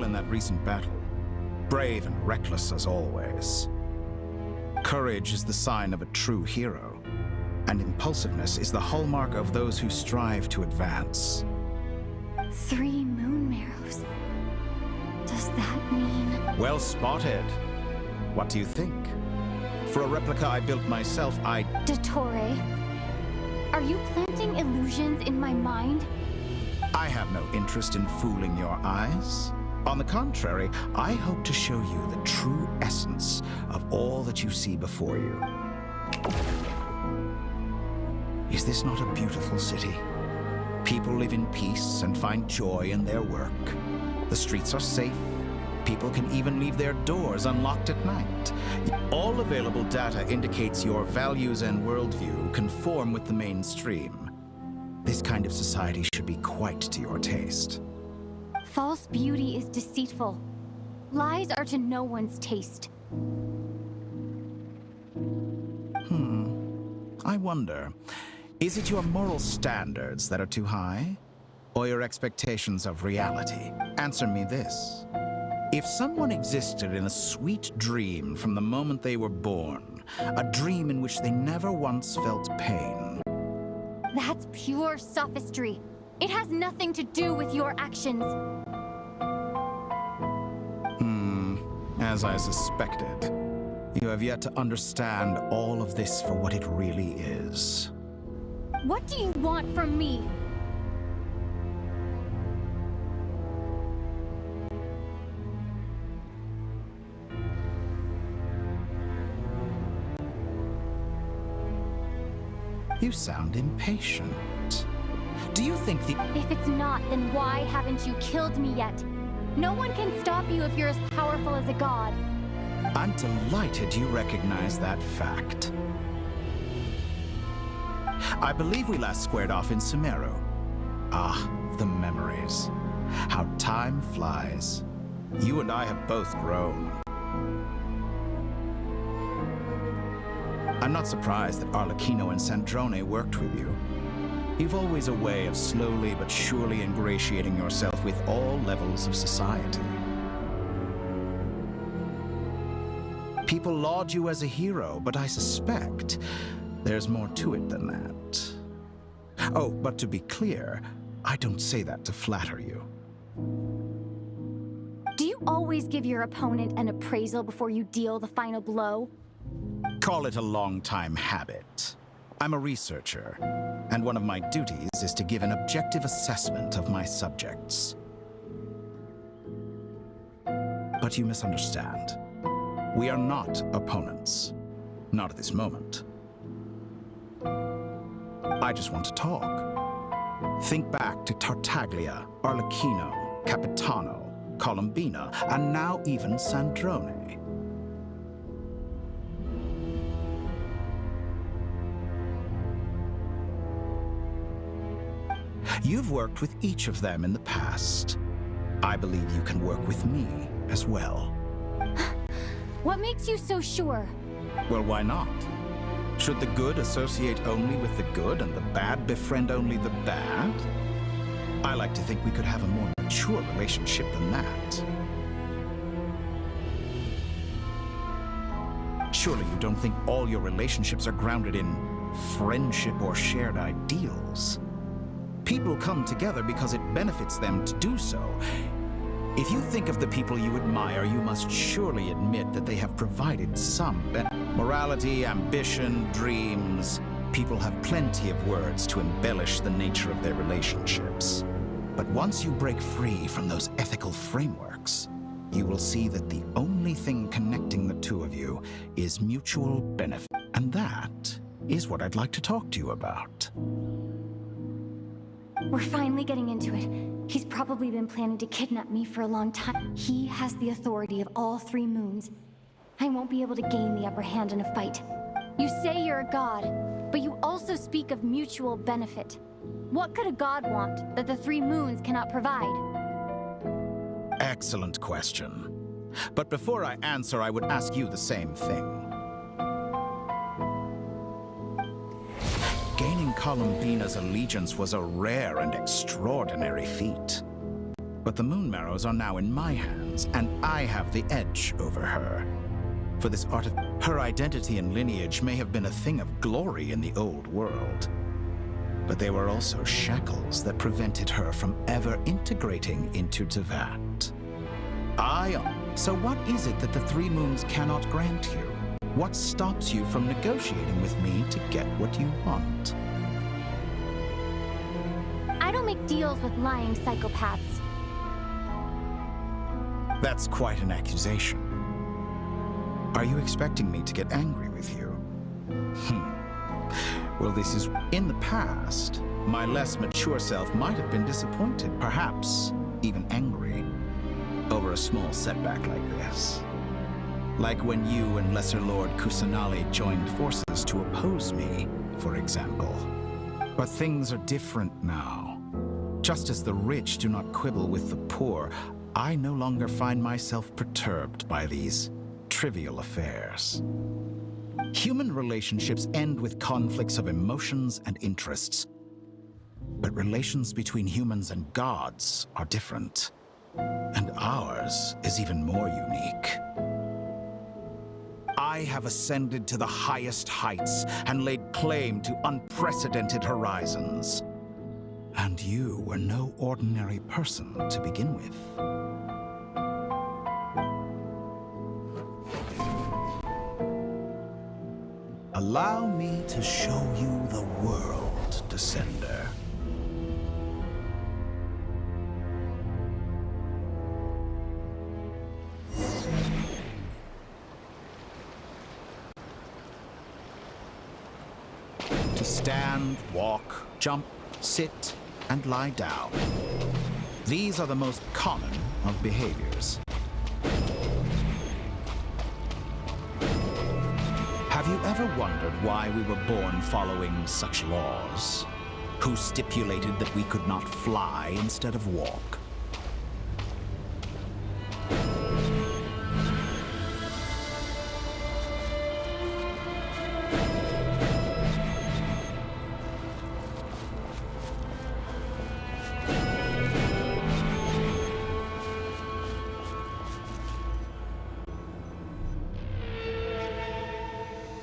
well in that recent battle. Brave and reckless as always. Courage is the sign of a true hero, and impulsiveness is the hallmark of those who strive to advance. 3 moon marrows. Does that mean... Well spotted. What do you think? For a replica I built myself, Dottore, are you planting illusions in my mind? I have no interest in fooling your eyes. On the contrary, I hope to show you the true essence of all that you see before you. Is this not a beautiful city? People live in peace and find joy in their work. The streets are safe. People can even leave their doors unlocked at night. All available data indicates your values and worldview conform with the mainstream. This kind of society should be quite to your taste. False beauty is deceitful. Lies are to no one's taste. I wonder, is it your moral standards that are too high? Or your expectations of reality? Answer me this. If someone existed in a sweet dream from the moment they were born, a dream in which they never once felt pain... That's pure sophistry. It has nothing to do with your actions. As I suspected. You have yet to understand all of this for what it really is. What do you want from me? You sound impatient. Do you think the... If it's not, then why haven't you killed me yet? No one can stop you if you're as powerful as a god. I'm delighted you recognize that fact. I believe we last squared off in Sumeru. Ah, the memories. How time flies. You and I have both grown. I'm not surprised that Arlecchino and Sandrone worked with you. You've always a way of slowly but surely ingratiating yourself with all levels of society. People laud you as a hero, but I suspect there's more to it than that. Oh, but to be clear, I don't say that to flatter you. Do you always give your opponent an appraisal before you deal the final blow? Call it a long-time habit. I'm a researcher, and one of my duties is to give an objective assessment of my subjects. But you misunderstand. We are not opponents. Not at this moment. I just want to talk. Think back to Tartaglia, Arlecchino, Capitano, Colombina, and now even Sandrone. You've worked with each of them in the past. I believe you can work with me as well. What makes you so sure? Well, why not? Should the good associate only with the good and the bad befriend only the bad? I like to think we could have a more mature relationship than that. Surely you don't think all your relationships are grounded in friendship or shared ideals? People come together because it benefits them to do so. If you think of the people you admire, you must surely admit that they have provided some benefit. Morality, ambition, dreams. People have plenty of words to embellish the nature of their relationships. But once you break free from those ethical frameworks, you will see that the only thing connecting the two of you is mutual benefit. And that is what I'd like to talk to you about. We're finally getting into it. He's probably been planning to kidnap me for a long time. He has the authority of all 3 moons. I won't be able to gain the upper hand in a fight. You say you're a god, but you also speak of mutual benefit. What could a god want that the 3 moons cannot provide? Excellent question. But before I answer, I would ask you the same thing. Gaining Colombina's allegiance was a rare and extraordinary feat. But the Moon Marrows are now in my hands, and I have the edge over her. For this her identity and lineage may have been a thing of glory in the old world, but they were also shackles that prevented her from ever integrating into Tevat. So what is it that the Three Moons cannot grant you? What stops you from negotiating with me to get what you want? I don't make deals with lying psychopaths. That's quite an accusation. Are you expecting me to get angry with you? Well, this is... In the past, my less mature self might have been disappointed, perhaps even angry, over a small setback like this. Like when you and Lesser Lord Kusanali joined forces to oppose me, for example. But things are different now. Just as the rich do not quibble with the poor, I no longer find myself perturbed by these trivial affairs. Human relationships end with conflicts of emotions and interests. But relations between humans and gods are different. And ours is even more unique. I have ascended to the highest heights and laid claim to unprecedented horizons. And you were no ordinary person to begin with. Allow me to show you the world, Descender. To stand, walk, jump, sit, and lie down. These are the most common of behaviors. Have you ever wondered why we were born following such laws? Who stipulated that we could not fly instead of walk?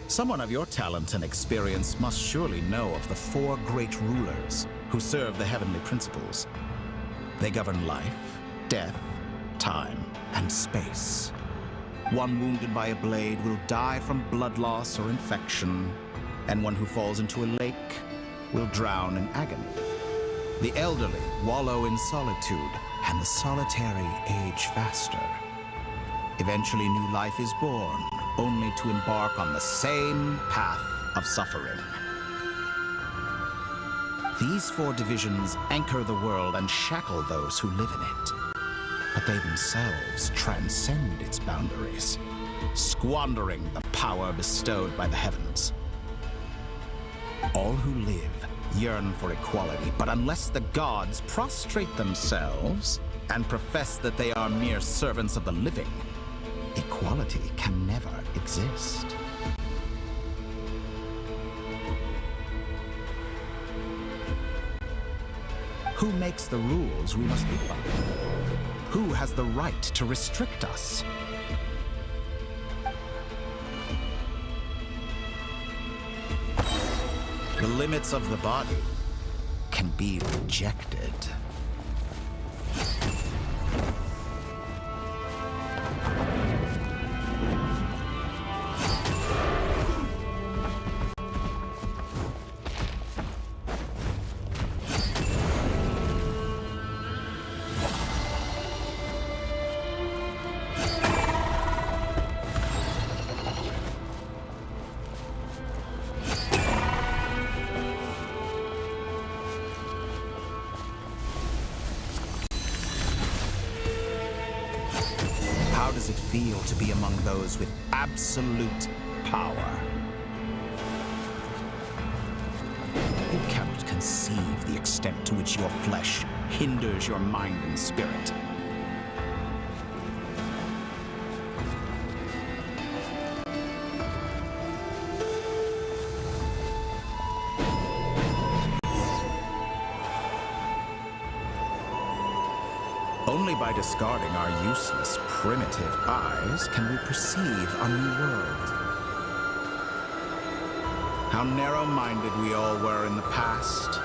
Someone of your talent and experience must surely know of the four great rulers who serve the heavenly principles. They govern life, death, time, and space. One wounded by a blade will die from blood loss or infection, and one who falls into a lake will drown in agony. The elderly wallow in solitude, and the solitary age faster. Eventually, new life is born, only to embark on the same path of suffering. These four divisions anchor the world and shackle those who live in it. But they themselves transcend its boundaries, squandering the power bestowed by the heavens. All who live yearn for equality, but unless the gods prostrate themselves and profess that they are mere servants of the living, equality can never exist. Who makes the rules we must live by? Who has the right to restrict us? The limits of the body can be rejected. How does it feel to be among those with absolute power? You cannot conceive the extent to which your flesh hinders your mind and spirit. Only by discarding our useless, primitive eyes can we perceive a new world. How narrow-minded we all were in the past.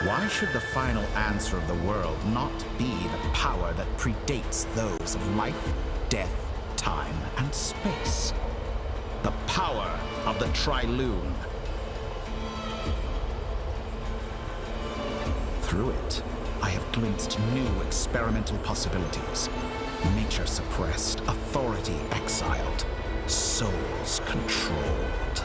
Why should the final answer of the world not be the power that predates those of life, death, time, and space? The power of the Trilune. Through it, I have glimpsed new experimental possibilities. Nature suppressed, authority exiled, souls controlled.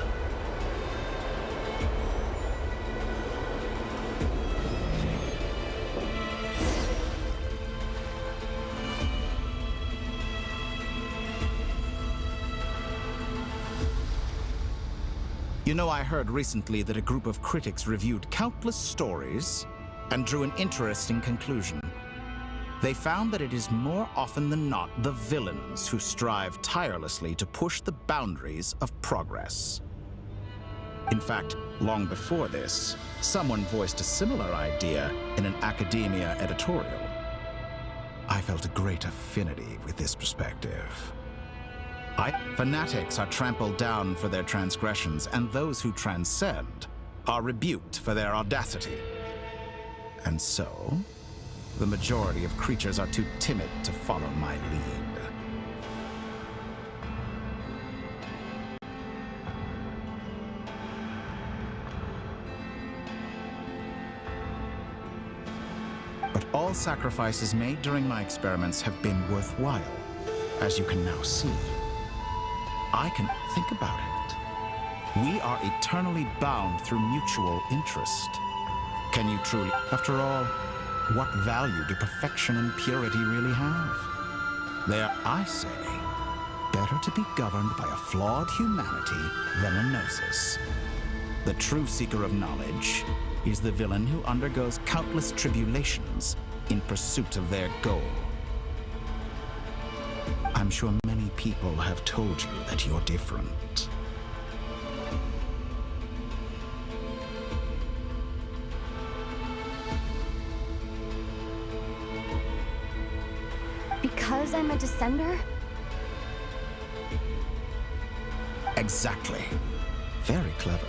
You know, I heard recently that a group of critics reviewed countless stories and drew an interesting conclusion. They found that it is more often than not the villains who strive tirelessly to push the boundaries of progress. In fact, long before this, someone voiced a similar idea in an academia editorial. I felt a great affinity with this perspective. Fanatics are trampled down for their transgressions, and those who transcend are rebuked for their audacity. And so, the majority of creatures are too timid to follow my lead. But all sacrifices made during my experiments have been worthwhile, as you can now see. I can think about it. We are eternally bound through mutual interest. Can you truly? After all, what value do perfection and purity really have? They are, I say, better to be governed by a flawed humanity than a gnosis. The true seeker of knowledge is the villain who undergoes countless tribulations in pursuit of their goal. I'm sure many people have told you that you're different. Because I'm a descender? Exactly. Very clever.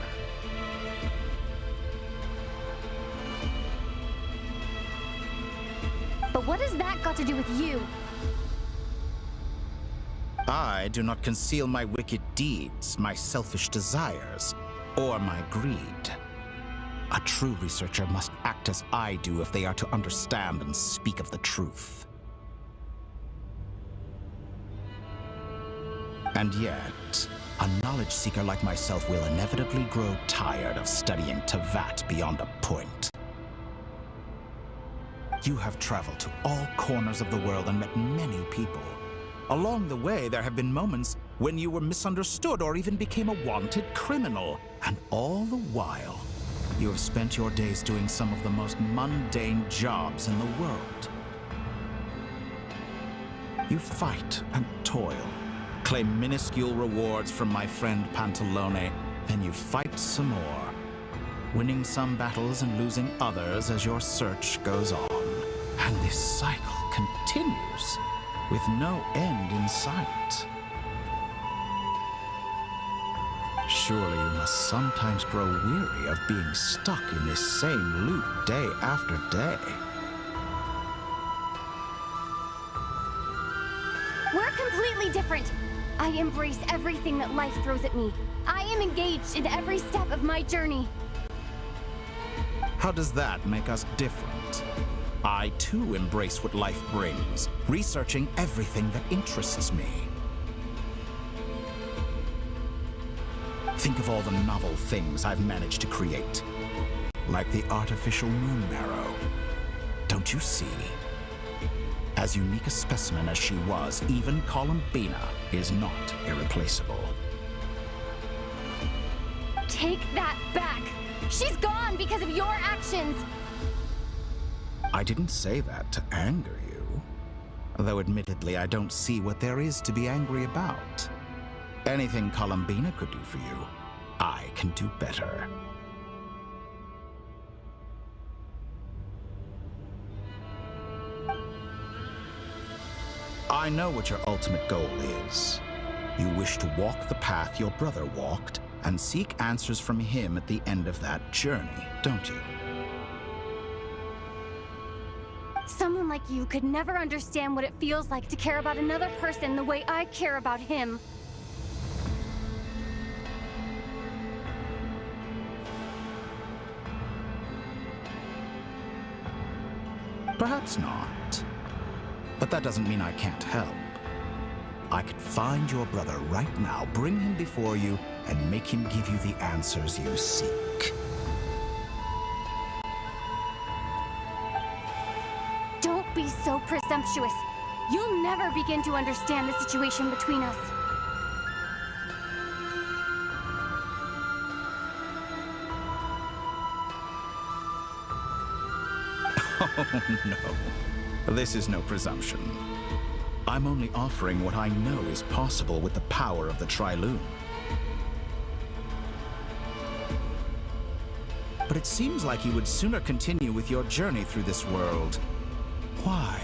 But what has that got to do with you? I do not conceal my wicked deeds, my selfish desires, or my greed. A true researcher must act as I do if they are to understand and speak of the truth. And yet, a knowledge seeker like myself will inevitably grow tired of studying Tevat beyond a point. You have traveled to all corners of the world and met many people. Along the way, there have been moments when you were misunderstood or even became a wanted criminal. And all the while, you have spent your days doing some of the most mundane jobs in the world. You fight and toil, claim minuscule rewards from my friend Pantalone, then you fight some more, winning some battles and losing others as your search goes on. And this cycle continues, with no end in sight. Surely you must sometimes grow weary of being stuck in this same loop day after day. We're completely different. I embrace everything that life throws at me. I am engaged in every step of my journey. How does that make us different? I too embrace what life brings, researching everything that interests me. Think of all the novel things I've managed to create, like the artificial moon marrow. Don't you see? As unique a specimen as she was, even Colombina is not irreplaceable. Take that back! She's gone because of your actions! I didn't say that to anger you. Though admittedly, I don't see what there is to be angry about. Anything Colombina could do for you, I can do better. I know what your ultimate goal is. You wish to walk the path your brother walked and seek answers from him at the end of that journey, don't you? Someone like you could never understand what it feels like to care about another person the way I care about him. Perhaps not. But that doesn't mean I can't help. I could find your brother right now, bring him before you, and make him give you the answers you seek. Don't be so presumptuous. You'll never begin to understand the situation between us. Oh, no. This is no presumption. I'm only offering what I know is possible with the power of the Trilune. But it seems like you would sooner continue with your journey through this world. Why?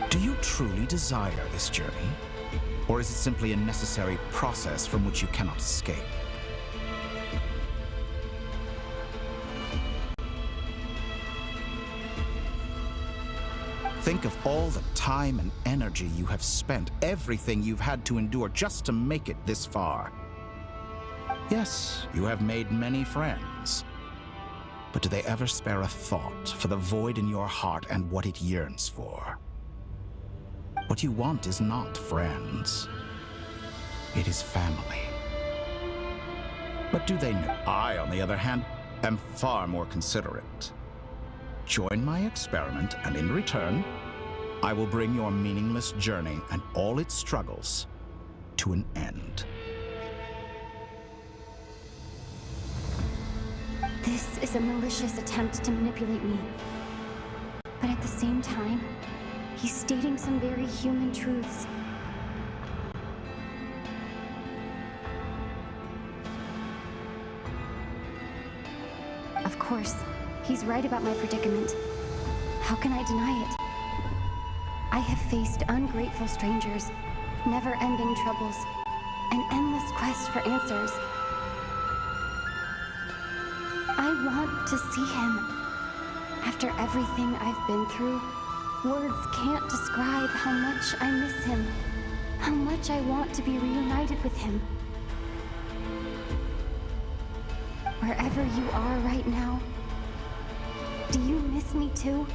Do you truly desire this journey? Or is it simply a necessary process from which you cannot escape? Think of all the time and energy you have spent, everything you've had to endure just to make it this far. Yes, you have made many friends. But do they ever spare a thought for the void in your heart and what it yearns for? What you want is not friends. It is family. But do they know? I, on the other hand, am far more considerate. Join my experiment, and in return, I will bring your meaningless journey and all its struggles to an end. This is a malicious attempt to manipulate me. But at the same time, he's stating some very human truths. Of course, he's right about my predicament. How can I deny it? I have faced ungrateful strangers, never-ending troubles, an endless quest for answers. I want to see him. After everything I've been through, words can't describe how much I miss him, how much I want to be reunited with him. Wherever you are right now, do you miss me too?